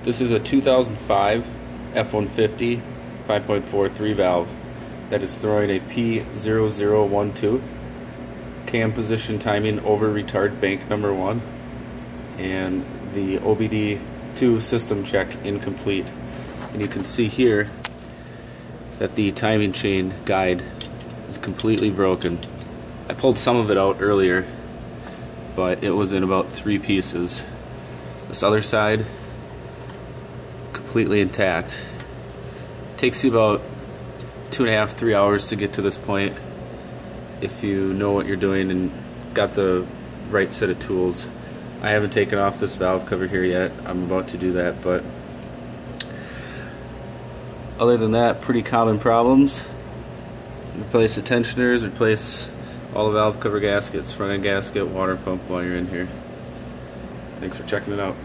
This is a 2005 F150 5.43 valve that is throwing a P0012 cam position timing over retard bank number 1 and the OBD2 system check incomplete. And you can see here that the timing chain guide is completely broken. I pulled some of it out earlier, but it was in about 3 pieces. This other side completely intact. It takes you about 2.5 to 3 hours to get to this point if you know what you're doing and got the right set of tools. I haven't taken off this valve cover here yet. I'm about to do that, but other than that, pretty common problems. Replace the tensioners, replace all the valve cover gaskets, front end gasket, water pump while you're in here. Thanks for checking it out.